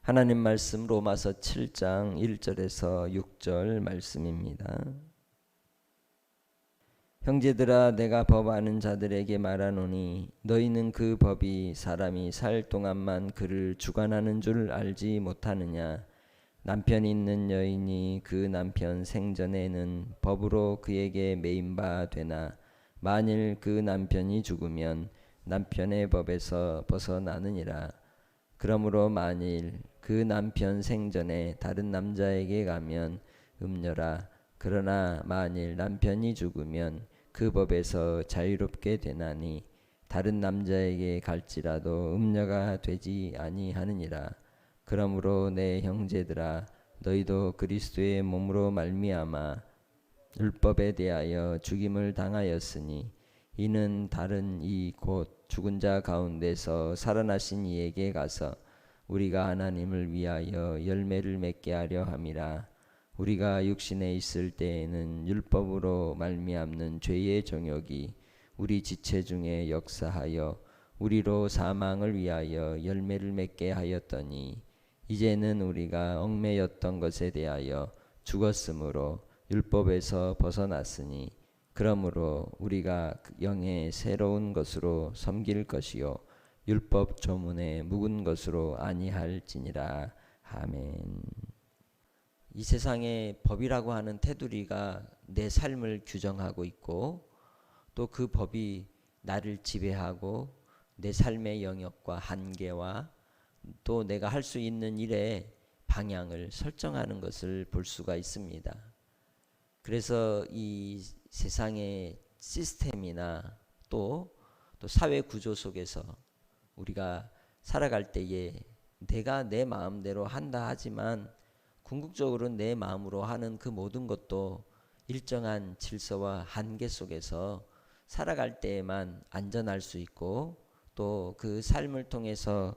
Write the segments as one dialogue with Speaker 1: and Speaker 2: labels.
Speaker 1: 하나님 말씀 로마서 7장 1절에서 6절 말씀입니다. 형제들아 내가 법 아는 자들에게 말하노니 너희는 그 법이 사람이 살 동안만 그를 주관하는 줄 알지 못하느냐. 남편이 있는 여인이 그 남편 생전에는 법으로 그에게 매인 바 되나 만일 그 남편이 죽으면 남편의 법에서 벗어나느니라. 그러므로 만일 그 남편 생전에 다른 남자에게 가면 음녀라. 그러나 만일 남편이 죽으면 그 법에서 자유롭게 되나니 다른 남자에게 갈지라도 음녀가 되지 아니하느니라. 그러므로 내 형제들아 너희도 그리스도의 몸으로 말미암아 율법에 대하여 죽임을 당하였으니 이는 다른 이 곧 죽은 자 가운데서 살아나신 이에게 가서 우리가 하나님을 위하여 열매를 맺게 하려 함이라. 우리가 육신에 있을 때에는 율법으로 말미암는 죄의 정욕이 우리 지체 중에 역사하여 우리로 사망을 위하여 열매를 맺게 하였더니 이제는 우리가 얽매였던 것에 대하여 죽었으므로 율법에서 벗어났으니 그러므로 우리가 영의 새로운 것으로 섬길 것이요 율법 조문에 묵은 것으로 아니할지니라. 아멘. 이 세상에 법이라고 하는 테두리가 내 삶을 규정하고 있고 또 그 법이 나를 지배하고 내 삶의 영역과 한계와 또 내가 할 수 있는 일의 방향을 설정하는 것을 볼 수가 있습니다. 그래서 이 세상의 시스템이나 또 사회 구조 속에서 우리가 살아갈 때에 내가 내 마음대로 한다 하지만 궁극적으로 내 마음으로 하는 그 모든 것도 일정한 질서와 한계 속에서 살아갈 때에만 안전할 수 있고 또 그 삶을 통해서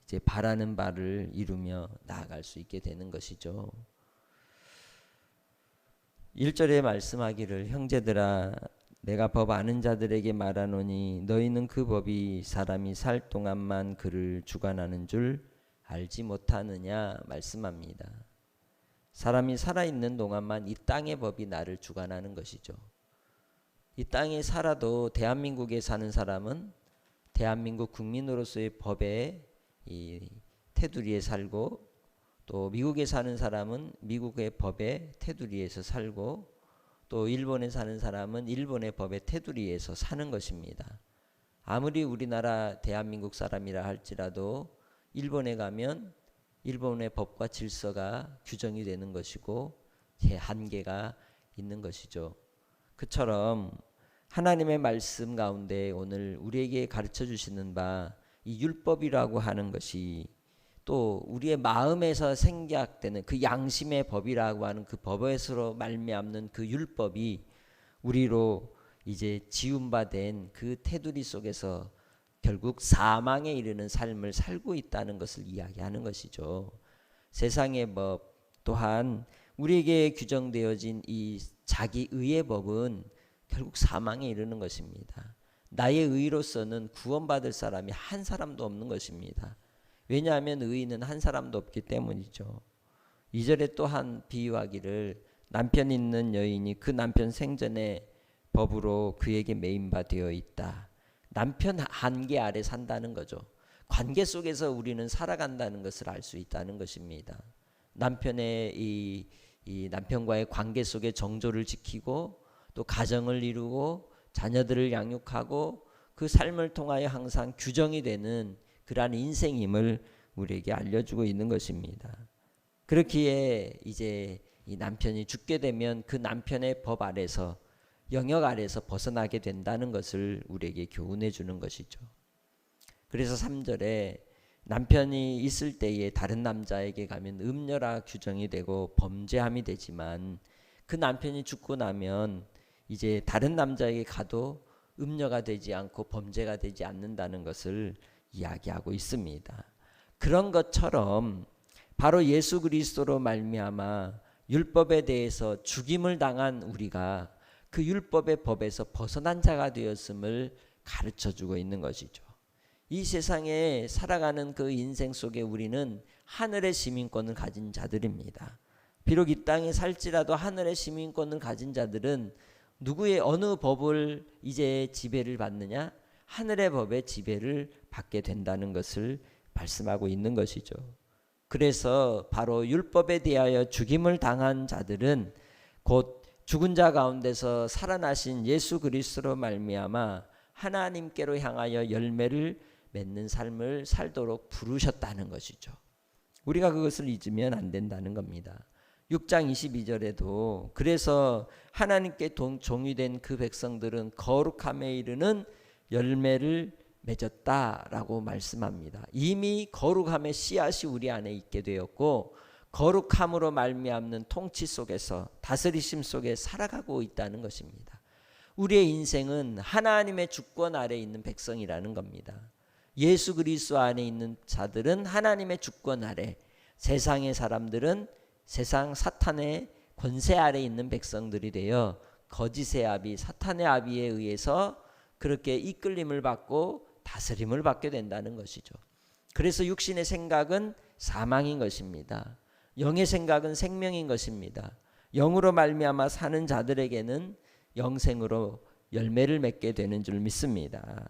Speaker 1: 이제 바라는 바를 이루며 나아갈 수 있게 되는 것이죠. 1절에 말씀하기를 형제들아 내가 법 아는 자들에게 말하노니 너희는 그 법이 사람이 살 동안만 그를 주관하는 줄 알지 못하느냐 말씀합니다. 사람이 살아있는 동안만 이 땅의 법이 나를 주관하는 것이죠. 이 땅에 살아도 대한민국에 사는 사람은 대한민국 국민으로서의 법의 이 테두리에 살고 또 미국에 사는 사람은 미국의 법의 테두리에서 살고 또 일본에 사는 사람은 일본의 법의 테두리에서 사는 것입니다. 아무리 우리나라 대한민국 사람이라 할지라도 일본에 가면 일본의 법과 질서가 규정이 되는 것이고 제 한계가 있는 것이죠. 그처럼 하나님의 말씀 가운데 오늘 우리에게 가르쳐 주시는 바 이 율법이라고 하는 것이 또 우리의 마음에서 생각되는 그 양심의 법이라고 하는 그 법에서 말미암는 그 율법이 우리로 이제 지음바된 그 테두리 속에서 결국 사망에 이르는 삶을 살고 있다는 것을 이야기하는 것이죠. 세상의 법 또한 우리에게 규정되어진 이 자기의의 법은 결국 사망에 이르는 것입니다. 나의 의로서는 구원받을 사람이 한 사람도 없는 것입니다. 왜냐하면 의인은 한 사람도 없기 때문이죠. 2절에 또한 비유하기를 남편 있는 여인이 그 남편 생전에 법으로 그에게 매인 바 되어 있다. 남편 한계 아래 산다는 거죠. 관계 속에서 우리는 살아간다는 것을 알 수 있다는 것입니다. 남편의 이 남편과의 관계 속에 정조를 지키고 또 가정을 이루고 자녀들을 양육하고 그 삶을 통하여 항상 규정이 되는 그러한 인생임을 우리에게 알려주고 있는 것입니다. 그렇기에 이제 이 남편이 죽게 되면 그 남편의 법 아래서 영역 아래서 벗어나게 된다는 것을 우리에게 교훈해 주는 것이죠. 그래서 3절에 남편이 있을 때에 다른 남자에게 가면 음녀라 규정이 되고 범죄함이 되지만 그 남편이 죽고 나면 이제 다른 남자에게 가도 음녀가 되지 않고 범죄가 되지 않는다는 것을 이야기하고 있습니다. 그런 것처럼 바로 예수 그리스도로 말미암아 율법에 대해서 죽임을 당한 우리가 그 율법의 법에서 벗어난 자가 되었음을 가르쳐주고 있는 것이죠. 이 세상에 살아가는 그 인생 속에 우리는 하늘의 시민권을 가진 자들입니다. 비록 이 땅에 살지라도 하늘의 시민권을 가진 자들은 누구의 어느 법을 이제 지배를 받느냐? 하늘의 법의 지배를 받게 된다는 것을 말씀하고 있는 것이죠. 그래서 바로 율법에 대하여 죽임을 당한 자들은 곧 죽은 자 가운데서 살아나신 예수 그리스도로 말미암아 하나님께로 향하여 열매를 맺는 삶을 살도록 부르셨다는 것이죠. 우리가 그것을 잊으면 안 된다는 겁니다. 6장 22절에도 그래서 하나님께 종이 된 그 백성들은 거룩함에 이르는 열매를 맺었다라고 말씀합니다. 이미 거룩함의 씨앗이 우리 안에 있게 되었고 거룩함으로 말미암는 통치 속에서 다스리심 속에 살아가고 있다는 것입니다. 우리의 인생은 하나님의 주권 아래 있는 백성이라는 겁니다. 예수 그리스도 안에 있는 자들은 하나님의 주권 아래, 세상의 사람들은 세상 사탄의 권세 아래 있는 백성들이 되어 거짓의 아비, 사탄의 아비에 의해서 그렇게 이끌림을 받고 다스림을 받게 된다는 것이죠. 그래서 육신의 생각은 사망인 것입니다. 영의 생각은 생명인 것입니다. 영으로 말미암아 사는 자들에게는 영생으로 열매를 맺게 되는 줄 믿습니다.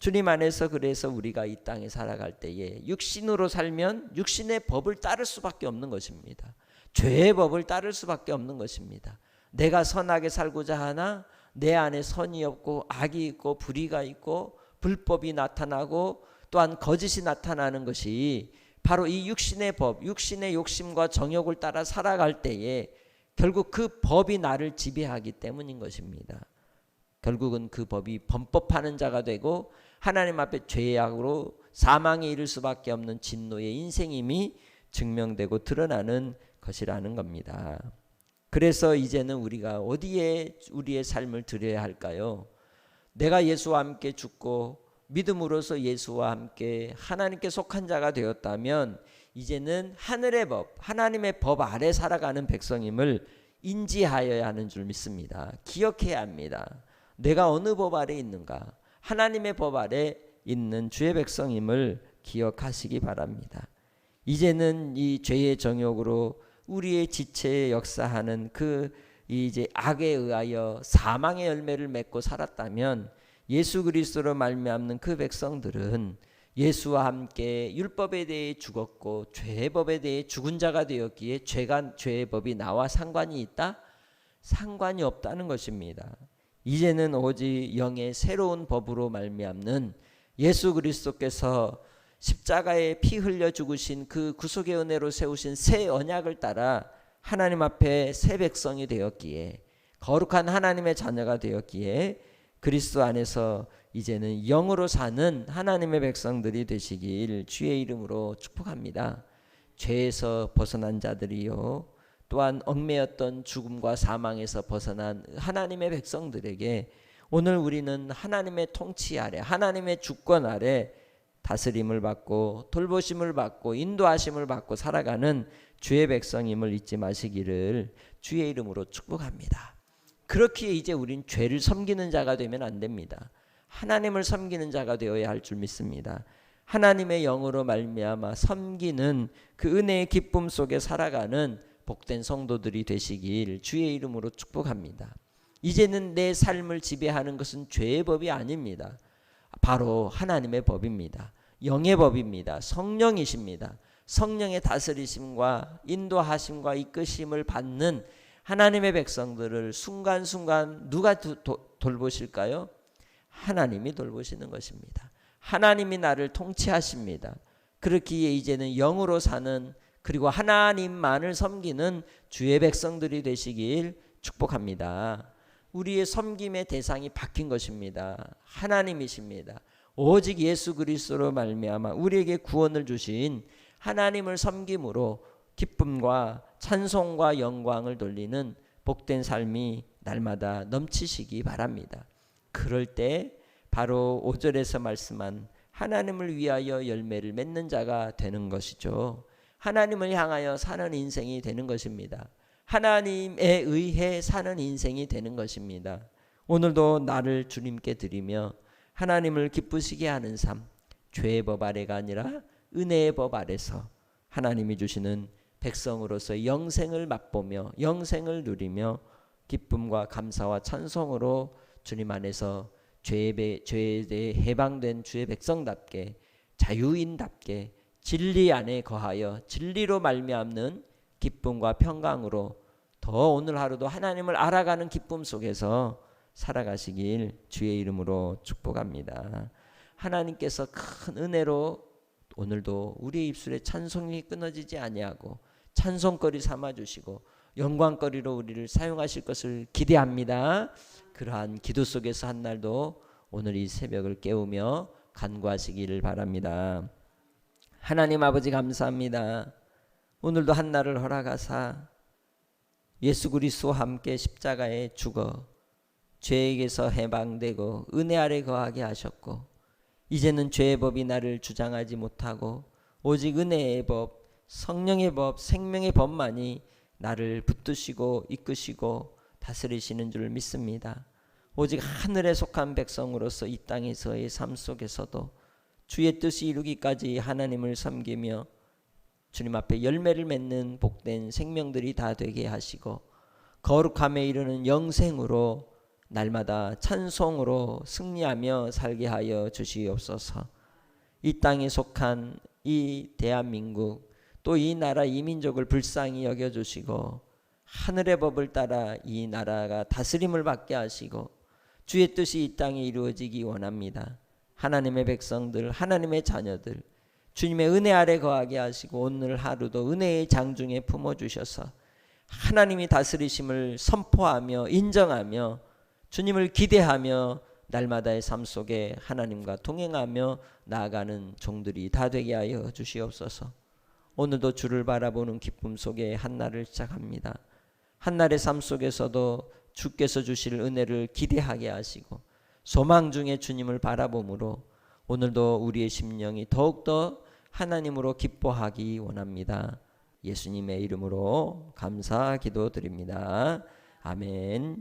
Speaker 1: 주님 안에서 그래서 우리가 이 땅에 살아갈 때에 육신으로 살면 육신의 법을 따를 수밖에 없는 것입니다. 죄의 법을 따를 수밖에 없는 것입니다. 내가 선하게 살고자 하나 내 안에 선이 없고 악이 있고 불의가 있고 불법이 나타나고 또한 거짓이 나타나는 것이 바로 이 육신의 법, 육신의 욕심과 정욕을 따라 살아갈 때에 결국 그 법이 나를 지배하기 때문인 것입니다. 결국은 그 법이 범법하는 자가 되고 하나님 앞에 죄악으로 사망에 이를 수밖에 없는 진노의 인생임이 증명되고 드러나는 것이라는 겁니다. 그래서 이제는 우리가 어디에 우리의 삶을 드려야 할까요? 내가 예수와 함께 죽고 믿음으로써 예수와 함께 하나님께 속한 자가 되었다면 이제는 하늘의 법, 하나님의 법 아래 살아가는 백성임을 인지하여야 하는 줄 믿습니다. 기억해야 합니다. 내가 어느 법 아래 있는가? 하나님의 법 아래 있는 주의 백성임을 기억하시기 바랍니다. 이제는 이 죄의 정욕으로 우리의 지체에 역사하는 그 이제 악에 의하여 사망의 열매를 맺고 살았다면 예수 그리스도로 말미암는 그 백성들은 예수와 함께 율법에 대해 죽었고 죄의 법에 대해 죽은 자가 되었기에 죄의 법이 나와 상관이 있다? 상관이 없다는 것입니다. 이제는 오직 영의 새로운 법으로 말미암는 예수 그리스도께서 십자가에 피 흘려 죽으신 그 구속의 은혜로 세우신 새 언약을 따라 하나님 앞에 새 백성이 되었기에 거룩한 하나님의 자녀가 되었기에 그리스도 안에서 이제는 영으로 사는 하나님의 백성들이 되시길 주의 이름으로 축복합니다. 죄에서 벗어난 자들이요 또한 얽매였던 죽음과 사망에서 벗어난 하나님의 백성들에게 오늘 우리는 하나님의 통치 아래 하나님의 주권 아래 다스림을 받고 돌보심을 받고 인도하심을 받고 살아가는 주의 백성임을 잊지 마시기를 주의 이름으로 축복합니다. 그렇기에 이제 우린 죄를 섬기는 자가 되면 안 됩니다. 하나님을 섬기는 자가 되어야 할 줄 믿습니다. 하나님의 영으로 말미암아 섬기는 그 은혜의 기쁨 속에 살아가는 복된 성도들이 되시길 주의 이름으로 축복합니다. 이제는 내 삶을 지배하는 것은 죄의 법이 아닙니다. 바로 하나님의 법입니다. 영의 법입니다. 성령이십니다. 성령의 다스리심과 인도하심과 이끄심을 받는 하나님의 백성들을 순간순간 누가 돌보실까요? 하나님이 돌보시는 것입니다. 하나님이 나를 통치하십니다. 그렇기에 이제는 영으로 사는 그리고 하나님만을 섬기는 주의 백성들이 되시길 축복합니다. 우리의 섬김의 대상이 바뀐 것입니다. 하나님이십니다. 오직 예수 그리스도로 말미암아 우리에게 구원을 주신 하나님을 섬김으로 기쁨과 찬송과 영광을 돌리는 복된 삶이 날마다 넘치시기 바랍니다. 그럴 때 바로 5절에서 말씀한 하나님을 위하여 열매를 맺는 자가 되는 것이죠. 하나님을 향하여 사는 인생이 되는 것입니다. 하나님에 의해 사는 인생이 되는 것입니다. 오늘도 나를 주님께 드리며 하나님을 기쁘시게 하는 삶, 죄의 법 아래가 아니라 은혜의 법 아래서 하나님이 주시는 백성으로서 영생을 맛보며 영생을 누리며 기쁨과 감사와 찬송으로 주님 안에서 죄에 대해 해방된 주의 백성답게 자유인답게 진리 안에 거하여 진리로 말미암는 기쁨과 평강으로 더 오늘 하루도 하나님을 알아가는 기쁨 속에서 살아가시길 주의 이름으로 축복합니다. 하나님께서 큰 은혜로 오늘도 우리의 입술에 찬송이 끊어지지 아니하고 찬송거리 삼아주시고 영광거리로 우리를 사용하실 것을 기대합니다. 그러한 기도 속에서 한 날도 오늘 이 새벽을 깨우며 간구하시기를 바랍니다. 하나님 아버지 감사합니다. 오늘도 한 날을 허락하사 예수 그리스도와 함께 십자가에 죽어 죄에게서 해방되고 은혜 아래 거하게 하셨고 이제는 죄의 법이 나를 주장하지 못하고 오직 은혜의 법, 성령의 법, 생명의 법만이 나를 붙드시고 이끄시고 다스리시는 줄 믿습니다. 오직 하늘에 속한 백성으로서 이 땅에서의 삶 속에서도 주의 뜻이 이루기까지 하나님을 섬기며 주님 앞에 열매를 맺는 복된 생명들이 다 되게 하시고 거룩함에 이르는 영생으로 날마다 찬송으로 승리하며 살게 하여 주시옵소서. 이 땅에 속한 이 대한민국 또 이 나라 이 민족을 불쌍히 여겨주시고 하늘의 법을 따라 이 나라가 다스림을 받게 하시고 주의 뜻이 이 땅에 이루어지기 원합니다. 하나님의 백성들, 하나님의 자녀들 주님의 은혜 아래 거하게 하시고 오늘 하루도 은혜의 장중에 품어주셔서 하나님이 다스리심을 선포하며 인정하며 주님을 기대하며 날마다의 삶 속에 하나님과 동행하며 나아가는 종들이 다 되게 하여 주시옵소서. 오늘도 주를 바라보는 기쁨 속에 한날을 시작합니다. 한날의 삶 속에서도 주께서 주실 은혜를 기대하게 하시고 소망 중에 주님을 바라봄으로 오늘도 우리의 심령이 더욱더 하나님으로 기뻐하기 원합니다. 예수님의 이름으로 감사 기도드립니다. 아멘.